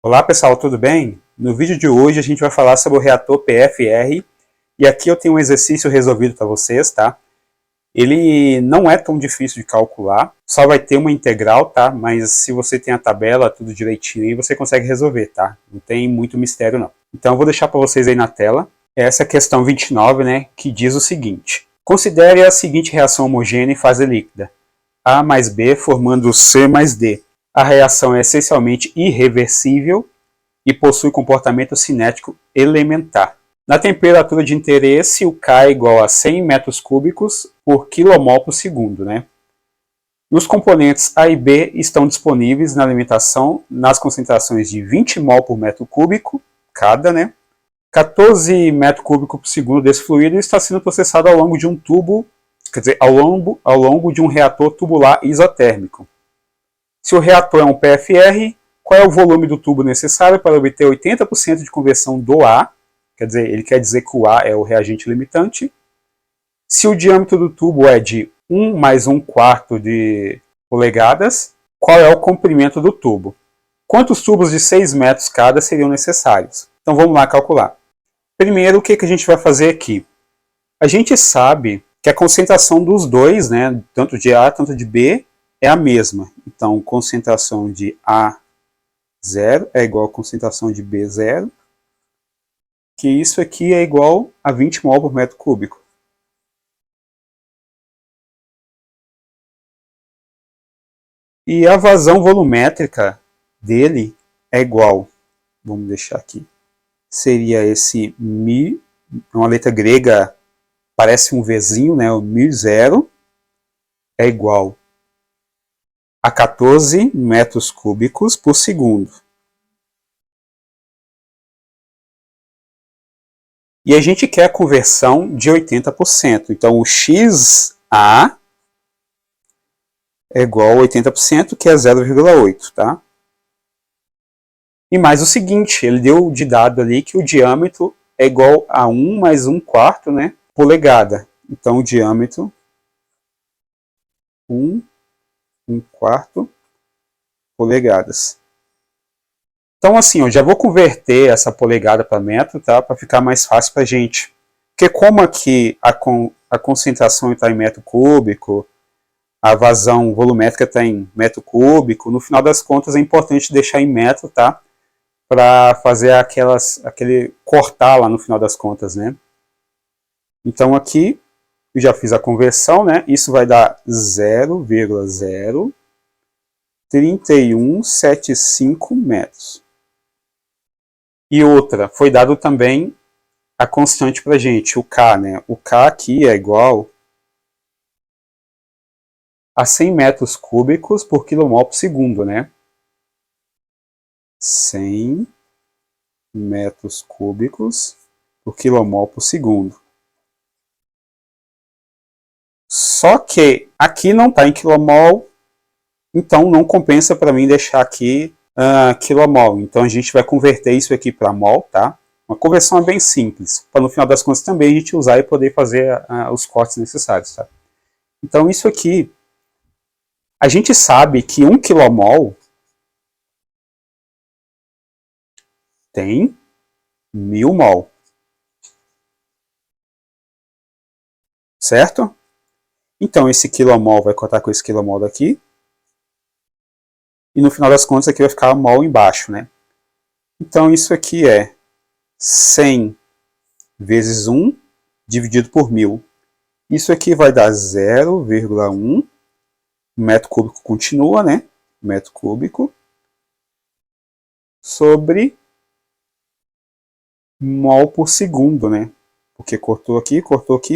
Olá pessoal, tudo bem? No vídeo de hoje a gente vai falar sobre o reator PFR e aqui eu tenho um exercício resolvido para vocês, tá? Ele não é tão difícil de calcular, só vai ter uma integral, tá? Mas se você tem a tabela, tudo direitinho aí, você consegue resolver, tá? Não tem muito mistério não. Então eu vou deixar para vocês aí na tela essa questão 29, né? Que diz o seguinte: considere a seguinte reação homogênea em fase líquida: A mais B formando C mais D. A reação é essencialmente irreversível e possui comportamento cinético elementar. Na temperatura de interesse, o K é igual a 100 metros cúbicos por quilomol por segundo, né? E os componentes A e B estão disponíveis na alimentação nas concentrações de 20 mol por metro cúbico cada, né? 14 metros cúbicos por segundo desse fluido está sendo processado ao longo de um tubo, quer dizer, ao longo de um reator tubular isotérmico. Se o reator é um PFR, qual é o volume do tubo necessário para obter 80% de conversão do A? Quer dizer, ele quer dizer que o A é o reagente limitante. Se o diâmetro do tubo é de 1 mais 1/4 de polegadas, qual é o comprimento do tubo? Quantos tubos de 6 metros cada seriam necessários? Então vamos lá calcular. Primeiro, o que a gente vai fazer aqui? A gente sabe que a concentração dos dois, né, tanto de A quanto de B, é a mesma. Então, concentração de A0 é igual a concentração de B0, que isso aqui é igual a 20 mol por metro cúbico. E a vazão volumétrica dele é igual, vamos deixar aqui, seria esse μ, uma letra grega, parece um Vzinho, né, o μ0, é igual a 14 metros cúbicos por segundo. E a gente quer a conversão de 80%. Então, o XA é igual a 80%, que é 0,8, tá? E mais o seguinte, ele deu de dado ali que o diâmetro é igual a 1 mais 1/4, né, polegada. Então, o diâmetro, 1/4 polegadas. Então, assim, eu já vou converter essa polegada para metro, tá? Para ficar mais fácil para a gente. Porque como aqui a concentração está em metro cúbico, a vazão volumétrica está em metro cúbico, no final das contas é importante deixar em metro, tá? Para fazer aquele cortar lá no final das contas, né? Então aqui eu já fiz a conversão, né? Isso vai dar 0,03175 metros. E outra, foi dado também a constante para gente, o K, né? O K aqui é igual a 100 metros cúbicos por quilomol por segundo, né? 100 metros cúbicos por quilomol por segundo. Só que aqui não está em quilomol, então não compensa para mim deixar aqui quilomol. Então a gente vai converter isso aqui para mol, tá? Uma conversão é bem simples, para no final das contas também a gente usar e poder fazer os cortes necessários, tá? Então isso aqui, a gente sabe que 1 quilomol tem 1000 mol, certo? Então esse quilomol vai cortar com esse quilomol daqui, e no final das contas aqui vai ficar mol embaixo, né? Então isso aqui é 100 vezes 1 dividido por 1000. Isso aqui vai dar 0,1 metro cúbico continua, né? Metro cúbico sobre mol por segundo, né? Porque cortou aqui,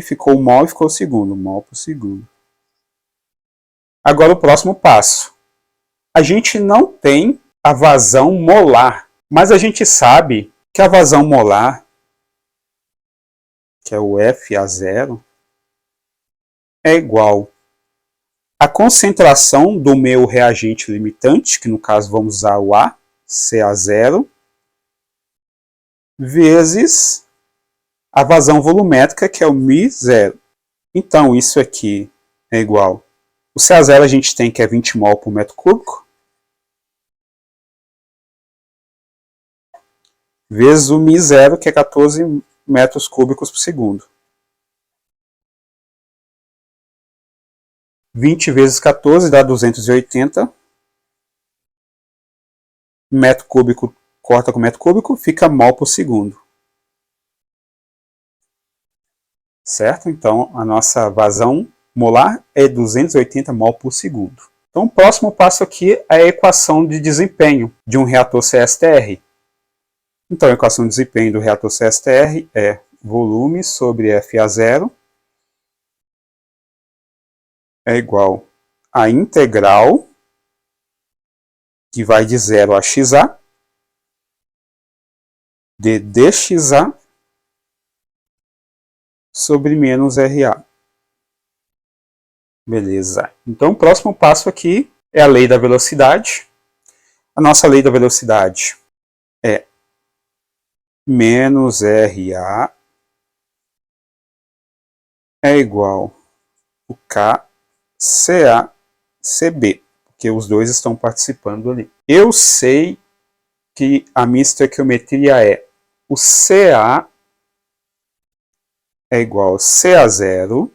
ficou mol e ficou segundo. Mol por segundo. Agora o próximo passo. A gente não tem a vazão molar, mas a gente sabe que a vazão molar, que é o FA0, é igual à concentração do meu reagente limitante, que no caso vamos usar o A, CA0, vezes a vazão volumétrica, que é o μ0. Então, isso aqui é igual. O CA0 a gente tem que é 20 mol por metro cúbico. vezes o μ0, que é 14 metros cúbicos por segundo. 20 vezes 14 dá 280. Metro cúbico corta com metro cúbico, fica mol por segundo. Certo? Então, a nossa vazão molar é 280 mol por segundo. Então, o próximo passo aqui é a equação de desempenho de um reator CSTR. Então, a equação de desempenho do reator CSTR é volume sobre FA0 é igual a integral, que vai de 0 a XA, de dXA sobre menos RA. Beleza. Então, o próximo passo aqui é a lei da velocidade. A nossa lei da velocidade é menos RA é igual ao KCA CB, porque os dois estão participando ali. Eu sei que a minha estequiometria é o CA é igual a CA0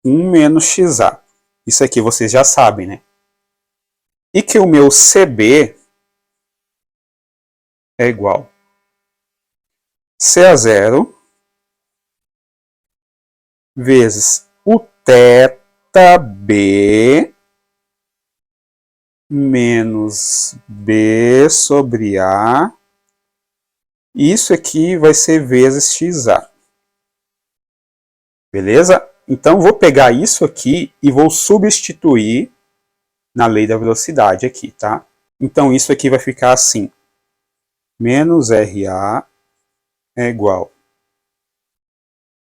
1 menos XA. Isso aqui vocês já sabem, né? E que o meu CB é igual a CA0 vezes o θB menos B sobre A. Isso aqui vai ser vezes XA. Beleza? Então, vou pegar isso aqui e vou substituir na lei da velocidade aqui, tá? Então, isso aqui vai ficar assim. Menos RA é igual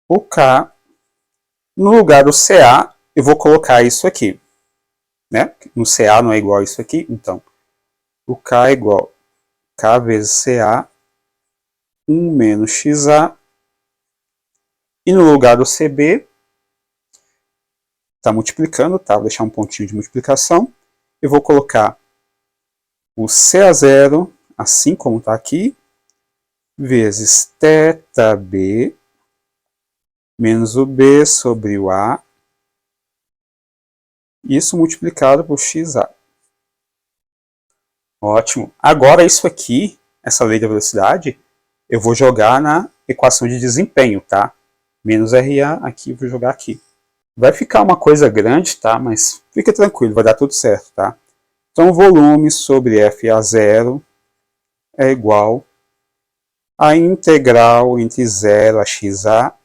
o K. No lugar do CA, eu vou colocar isso aqui. Né? No CA não é igual a isso aqui, então o K é igual a K vezes CA 1 menos XA. E no lugar do CB, está multiplicando, tá? Vou deixar um pontinho de multiplicação. Eu vou colocar o CA0, assim como está aqui, vezes θB menos o B sobre o A. Isso multiplicado por XA. Ótimo. Agora isso aqui, essa lei da velocidade, eu vou jogar na equação de desempenho, tá? Menos RA, aqui, vou jogar aqui. Vai ficar uma coisa grande, tá? Mas fica tranquilo, vai dar tudo certo, tá? Então, volume sobre FA0 é igual a integral entre 0 a XA.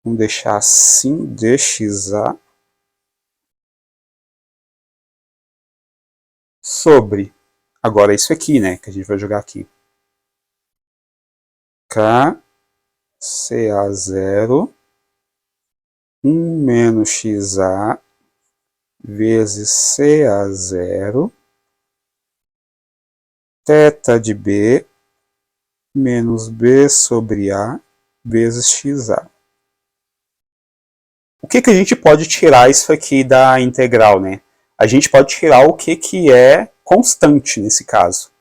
Vamos deixar assim, dXA. Sobre, agora isso aqui, né? Que a gente vai jogar aqui. KCA0 1 menos XA vezes CA0 θ de B menos B sobre A vezes XA. O que a gente pode tirar isso aqui da integral, né? A gente pode tirar o que é constante nesse caso.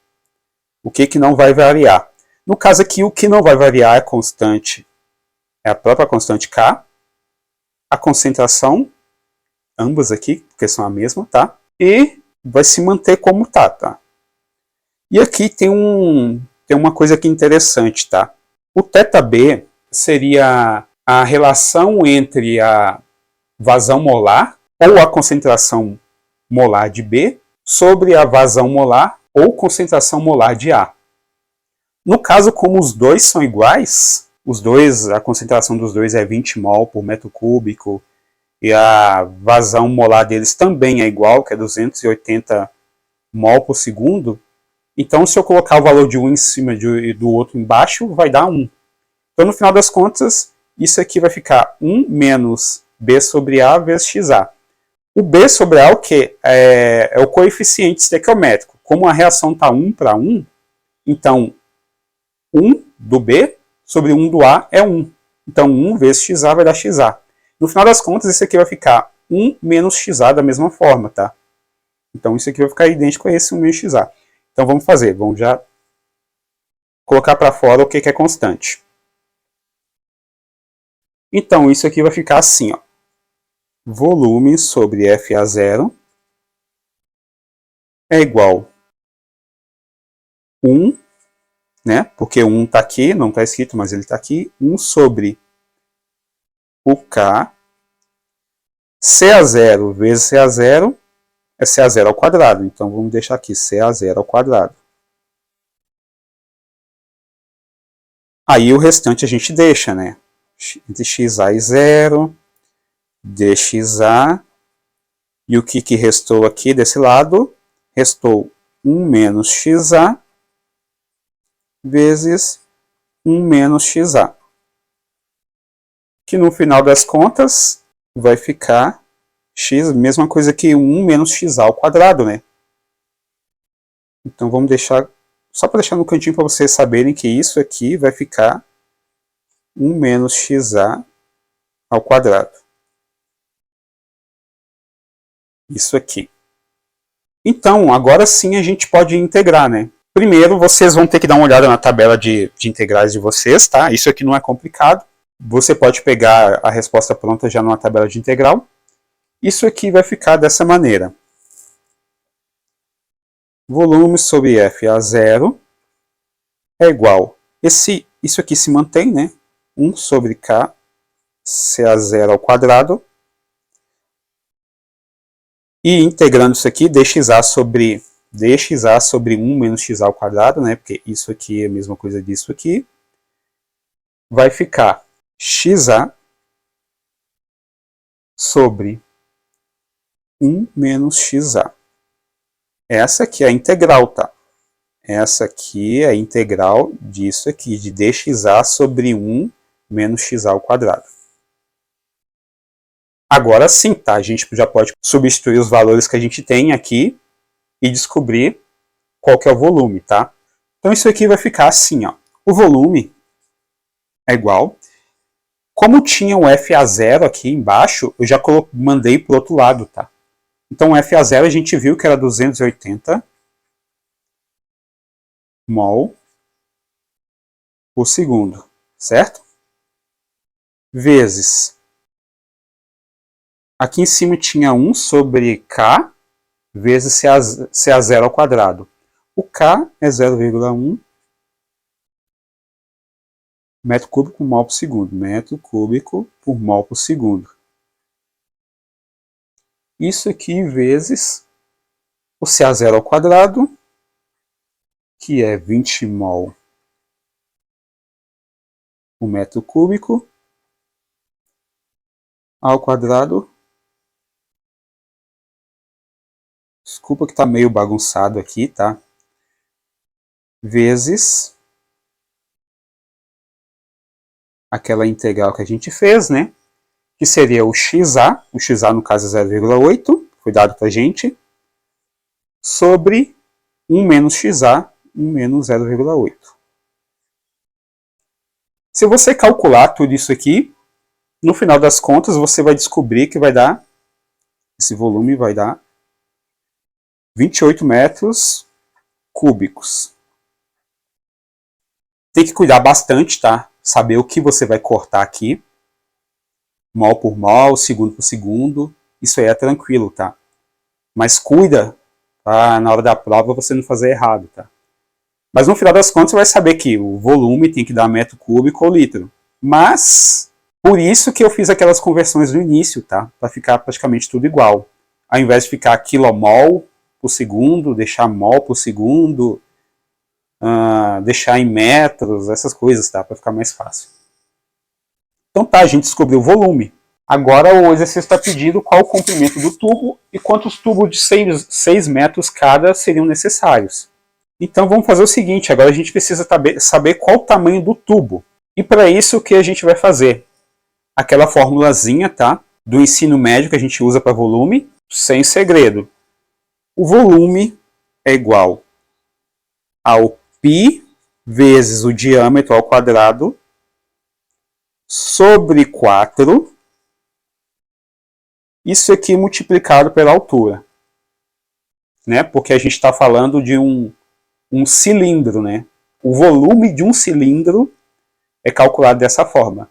O que não vai variar. No caso aqui, o que não vai variar é constante. É a própria constante K. A concentração, ambas aqui, porque são a mesma, tá? E vai se manter como tá? E aqui tem uma coisa aqui interessante, tá? O θB seria a relação entre a vazão molar ou a concentração molar de B sobre a vazão molar ou concentração molar de A. No caso, como os dois são iguais, a concentração dos dois é 20 mol por metro cúbico e a vazão molar deles também é igual, que é 280 mol por segundo, então se eu colocar o valor de um em cima do outro embaixo, vai dar 1. Então, no final das contas, isso aqui vai ficar 1 menos B sobre A vezes XA. O B sobre A é o quê? É o coeficiente estequiométrico. Como a reação está 1 para 1, então 1 do B sobre 1 do A é 1. Então 1 vezes XA vai dar XA. No final das contas, isso aqui vai ficar 1 menos XA da mesma forma, tá? Então isso aqui vai ficar idêntico a esse 1 menos xa. Então vamos fazer, vamos já colocar para fora o que é constante. Então isso aqui vai ficar assim, ó. Volume sobre FA0 é igual a 1, né? Porque 1 está aqui, não está escrito, mas ele está aqui. 1 sobre o K, CA0 vezes CA0 é CA0 ao quadrado. Então vamos deixar aqui CA0 ao quadrado. Aí o restante a gente deixa, né? Entre XA e 0, dXA. E o que restou aqui desse lado? Restou 1 menos XA vezes 1 menos XA. Que no final das contas vai ficar x, mesma coisa que 1 menos xa ao quadrado, né? Então vamos deixar, só para deixar no cantinho para vocês saberem que isso aqui vai ficar 1 menos xa ao quadrado. Isso aqui. Então, agora sim a gente pode integrar, né? Primeiro, vocês vão ter que dar uma olhada na tabela de integrais de vocês, tá? Isso aqui não é complicado. Você pode pegar a resposta pronta já numa tabela de integral. Isso aqui vai ficar dessa maneira. Volume sobre FA0 é igual. Isso aqui se mantém, né? 1 sobre K, CA0 ao quadrado. E integrando isso aqui, dXA sobre 1 menos xa ao quadrado, né? Porque isso aqui é a mesma coisa disso aqui. Vai ficar XA sobre 1 menos xa. Essa aqui é a integral, tá? Essa aqui é a integral disso aqui, de dXA sobre 1 menos xa ao quadrado. Agora sim, tá? A gente já pode substituir os valores que a gente tem aqui e descobrir qual que é o volume, tá? Então isso aqui vai ficar assim, ó. O volume é igual. Como tinha um FA0 aqui embaixo, eu já mandei para o outro lado, tá? Então o FA0 a gente viu que era 280 mol por segundo, certo? Vezes. Aqui em cima tinha 1 sobre K vezes CA0 ao quadrado. O K é 0,1 metro cúbico por mol por segundo. Metro cúbico por mol por segundo. Isso aqui vezes o CA0 ao quadrado, que é 20 mol por metro cúbico ao quadrado. Desculpa que está meio bagunçado aqui, tá? Vezes aquela integral que a gente fez, né? Que seria o xa no caso é 0,8, foi dado para a gente, sobre 1 menos xa, 1 menos 0,8. Se você calcular tudo isso aqui, no final das contas você vai descobrir que vai dar, esse volume vai dar 28 metros cúbicos. Tem que cuidar bastante, tá? Saber o que você vai cortar aqui. Mol por mol, segundo por segundo. Isso aí é tranquilo, tá? Mas cuida pra na hora da prova você não fazer errado, tá? Mas no final das contas você vai saber que o volume tem que dar metro cúbico ou litro. Mas, por isso que eu fiz aquelas conversões no início, tá? Para ficar praticamente tudo igual. Ao invés de ficar quilomol por segundo, deixar mol por segundo, deixar em metros, essas coisas, tá? Para ficar mais fácil. Então tá, a gente descobriu o volume. Agora o exercício está pedindo qual o comprimento do tubo e quantos tubos de 6 metros cada seriam necessários. Então vamos fazer o seguinte, agora a gente precisa saber qual o tamanho do tubo. E para isso o que a gente vai fazer? Aquela formulazinha, tá? Do ensino médio que a gente usa para volume, sem segredo. O volume é igual ao π vezes o diâmetro ao quadrado sobre 4, isso aqui multiplicado pela altura. né? Porque a gente está falando de um cilindro, né? O volume de um cilindro é calculado dessa forma.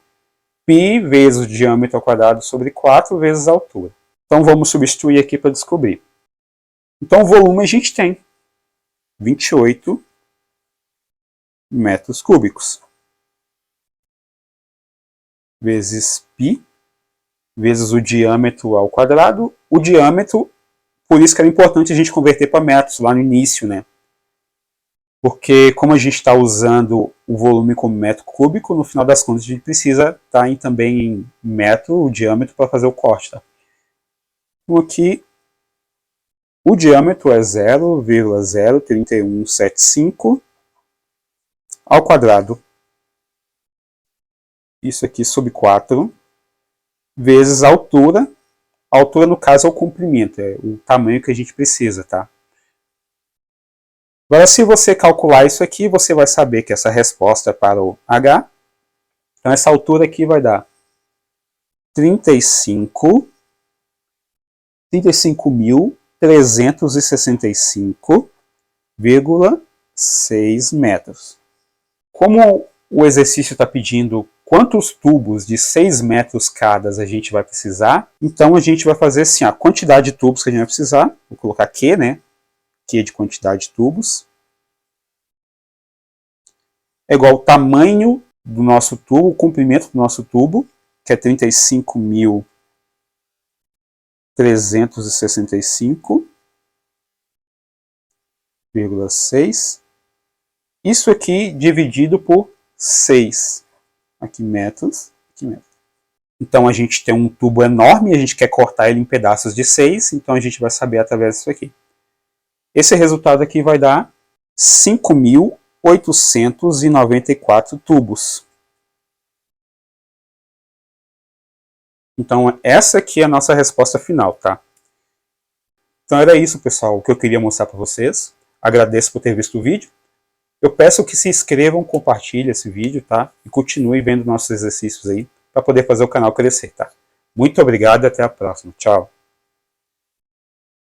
Π vezes o diâmetro ao quadrado sobre 4 vezes a altura. Então vamos substituir aqui para descobrir. Então o volume a gente tem 28 metros cúbicos. Vezes π, vezes o diâmetro ao quadrado. O diâmetro, por isso que era importante a gente converter para metros lá no início, né? Porque como a gente está usando o volume como metro cúbico, no final das contas a gente precisa estar também em metro, o diâmetro, para fazer o corte. Tá? Então aqui o diâmetro é 0,03175 ao quadrado. Isso aqui sobre 4, vezes a altura. A altura, no caso, é o comprimento, é o tamanho que a gente precisa, tá? Agora, se você calcular isso aqui, você vai saber que essa resposta é para o H. Então, essa altura aqui vai dar 35.365,6 metros. Como o exercício está pedindo quantos tubos de 6 metros cada a gente vai precisar, então a gente vai fazer assim, a quantidade de tubos que a gente vai precisar, vou colocar Q, né? Q de quantidade de tubos, é igual ao tamanho do nosso tubo, o comprimento do nosso tubo, que é 35.365,6. Isso aqui dividido por 6. Aqui metros, aqui metros. Então a gente tem um tubo enorme e a gente quer cortar ele em pedaços de 6, então a gente vai saber através disso aqui. Esse resultado aqui vai dar 5.894 tubos. Então essa aqui é a nossa resposta final, tá? Então era isso, pessoal, o que eu queria mostrar para vocês. Agradeço por ter visto o vídeo. Eu peço que se inscrevam, compartilhem esse vídeo, tá? E continuem vendo nossos exercícios aí, para poder fazer o canal crescer, tá? Muito obrigado e até a próxima. Tchau!